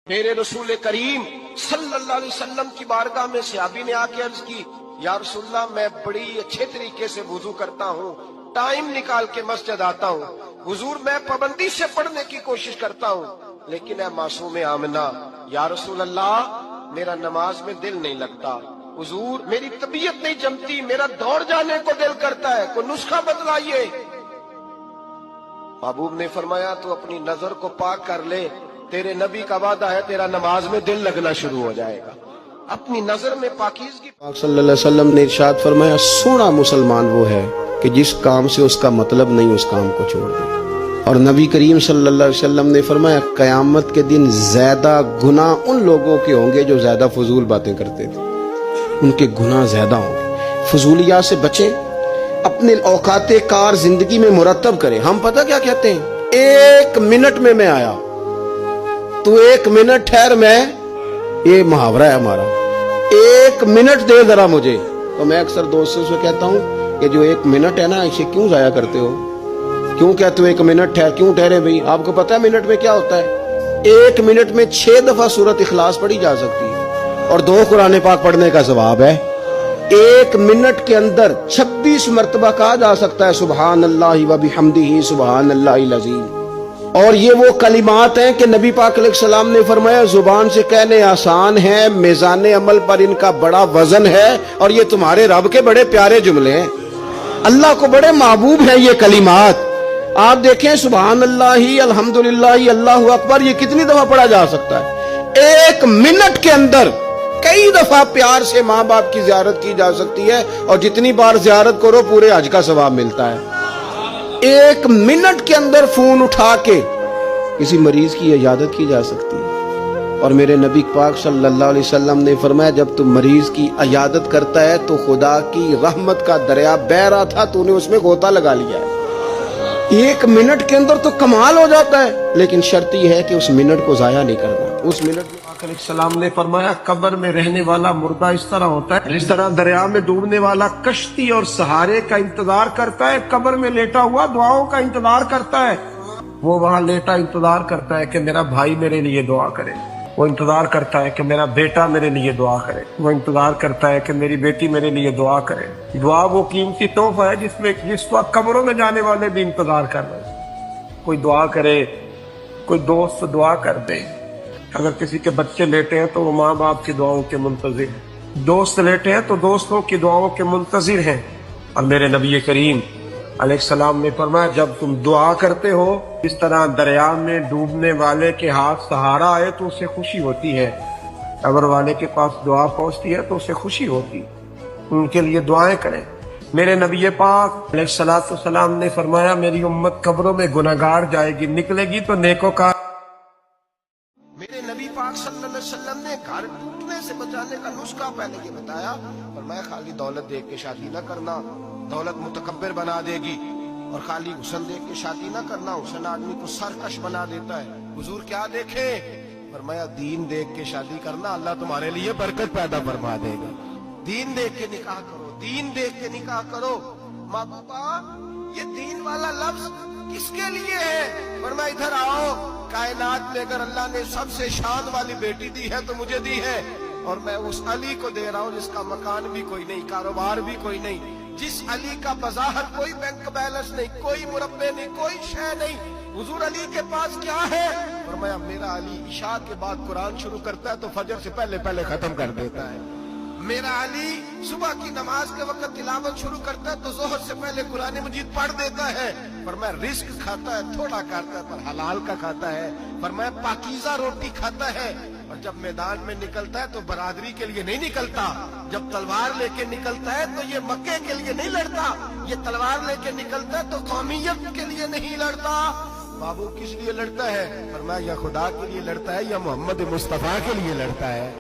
میرے رسول کریم صلی اللہ علیہ وسلم کی بارگاہ میں صحابی نے آ کے عرض کی، یا رسول اللہ میں بڑی اچھے طریقے سے وضو کرتا ہوں، ٹائم نکال کے مسجد آتا ہوں، حضور میں پابندی سے پڑھنے کی کوشش کرتا ہوں، لیکن اے معصوم آمنہ یا رسول اللہ میرا نماز میں دل نہیں لگتا، حضور میری طبیعت نہیں جمتی، میرا دوڑ جانے کو دل کرتا ہے، کوئی نسخہ بتلائیے۔ محبوب نے فرمایا تو اپنی نظر کو پاک کر لے، تیرے نبی کا وعدہ ہے تیرا نماز میں دل لگنا شروع ہو جائے گا۔ اپنی نظر میں پاکیزگی۔ صلی اللہ علیہ وسلم نے ارشاد فرمایا، سونا مسلمان وہ ہے کہ جس کام سے اس کا مطلب نہیں اس کام کو چھوڑ دے۔ اور نبی کریم صلی اللہ علیہ وسلم نے فرمایا، قیامت کے دن زیادہ گناہ ان لوگوں کے ہوں گے جو زیادہ فضول باتیں کرتے تھے، ان کے گناہ زیادہ ہوں گے۔ فضولیات سے بچیں، اپنے اوقات کار زندگی میں مرتب کریں۔ ہم پتہ کیا کہتے ہیں، ایک منٹ میں آیا تو ایک منٹ ٹھہر، میں یہ محاورہ ہے ہمارا، ایک منٹ دے ذرا مجھے۔ تو میں اکثر دوستوں سے کہتا ہوں کہ جو ایک منٹ ہے نا، اسے کیوں ضائع کرتے ہو؟ کیوں کہتے ہو ایک منٹ ٹھہر؟ کیوں ٹھہرے بھائی؟ آپ کو پتہ ہے منٹ میں کیا ہوتا ہے؟ ایک منٹ میں 6 دفعہ سورۃ اخلاص پڑھی جا سکتی ہے اور 2 قرآن پاک پڑھنے کا ثواب ہے۔ ایک منٹ کے اندر 26 مرتبہ کہا جا سکتا ہے سبحان اللہ و بحمدہ سبحان اللہ العظیم۔ اور یہ وہ کلمات ہیں کہ نبی پاک علیہ السلام نے فرمایا زبان سے کہنے آسان ہیں، میزان عمل پر ان کا بڑا وزن ہے، اور یہ تمہارے رب کے بڑے پیارے جملے ہیں، اللہ کو بڑے محبوب ہیں یہ کلمات۔ آپ دیکھیں سبحان اللہ، الحمدللہ، اللہ اکبر، یہ کتنی دفعہ پڑھا جا سکتا ہے؟ ایک منٹ کے اندر کئی دفعہ پیار سے ماں باپ کی زیارت کی جا سکتی ہے، اور جتنی بار زیارت کرو پورے حج کا ثواب ملتا ہے۔ ایک منٹ کے اندر فون اٹھا کے کسی مریض کی عیادت کی جا سکتی ہے۔ اور میرے نبی پاک صلی اللہ علیہ وسلم نے فرمایا، جب تم مریض کی عیادت کرتا ہے تو خدا کی رحمت کا دریا بہہ رہا تھا، تو نے اس میں غوطہ لگا لیا ہے۔ ایک منٹ کے اندر تو کمال ہو جاتا ہے، لیکن شرط یہ ہے کہ اس منٹ کو ضائع نہیں کرنا۔ اس منٹ میں علیہ السلام نے فرمایا، قبر میں رہنے والا مردہ اس طرح ہوتا ہے جس طرح دریا میں ڈوبنے والا کشتی اور سہارے کا انتظار کرتا ہے، قبر میں لیٹا ہوا دعاؤں کا انتظار کرتا ہے۔ وہ وہاں لیٹا انتظار کرتا ہے کہ میرا بھائی میرے لیے دعا کرے، وہ انتظار کرتا ہے کہ میرا بیٹا میرے لیے دعا کرے، وہ انتظار کرتا ہے کہ میری بیٹی میرے لیے دعا کرے۔ دعا وہ قیمتی تحفہ ہے جس وقت قبروں میں جانے والے بھی انتظار کر رہے ہیں۔ کوئی دعا کرے، کوئی دوست دعا کر دے۔ اگر کسی کے بچے لیٹے ہیں تو وہ ماں باپ کی دعاؤں کے منتظر ہیں، دوست لیٹے ہیں تو دوستوں کی دعاؤں کے منتظر ہیں۔ اور میرے نبی کریم علیہ السلام نے فرمایا، جب تم دعا کرتے ہو اس طرح دریا میں ڈوبنے والے کے ہاتھ سہارا آئے تو اسے خوشی ہوتی ہے، قبر والے کے پاس دعا پہنچتی ہے تو اسے خوشی ہوتی ہے۔ ان کے لیے دعائیں کریں۔ میرے نبی پاک علیہ السلام نے فرمایا، میری امت قبروں میں گناہگار جائے گی، نکلے گی تو نیکوکار۔ میرے نبی پاک صلی اللہ علیہ وسلم نے گھر ٹوٹنے سے بچانے کا نسخہ پہلے یہ بتایا، فرمایا خالی دولت دیکھ کے شادی نہ کرنا، دولت متکبر بنا دے گی، اور خالی حسن دیکھ کے شادی نہ کرنا، حسن آدمی کو سرکش بنا دیتا ہے۔ حضور کیا دیکھے؟ فرمایا دین دیکھ کے شادی کرنا، اللہ تمہارے لیے برکت پیدا فرما دے گا۔ دین دیکھ کے نکاح کرو، دین دیکھ کے نکاح کرو۔ محبوبہ یہ دین والا لفظ کس کے لیے ہے؟ فرمایا ادھر آؤ، کائنات میں اگر اللہ نے سب سے شان والی بیٹی دی ہے تو مجھے دی ہے، اور میں اس علی کو دے رہا ہوں جس کا مکان بھی کوئی نہیں، کاروبار بھی کوئی نہیں، جس علی کا بظاہر کوئی بینک بیلنس نہیں، کوئی مربع نہیں، کوئی شے نہیں۔ حضور علی کے پاس کیا ہے؟ فرمایا میرا علی عشاء کے بعد قرآن شروع کرتا ہے تو فجر سے پہلے ختم کر دیتا ہے۔ میرا علی صبح کی نماز کے وقت تلاوت شروع کرتا ہے تو ظہر سے پہلے قرآن مجید پڑھ دیتا ہے۔ فرمایا رزق کھاتا ہے، تھوڑا کھاتا ہے پر حلال کا کھاتا ہے۔ فرمایا پاکیزہ روٹی کھاتا ہے، اور جب میدان میں نکلتا ہے تو برادری کے لیے نہیں نکلتا، جب تلوار لے کے نکلتا ہے تو یہ مکے کے لیے نہیں لڑتا، یہ تلوار لے کے نکلتا ہے تو قومیت کے لیے نہیں لڑتا۔ بابو کس لیے لڑتا ہے؟ فرمایا یا خدا کے لیے لڑتا ہے یا محمد مصطفیٰ کے لیے لڑتا ہے۔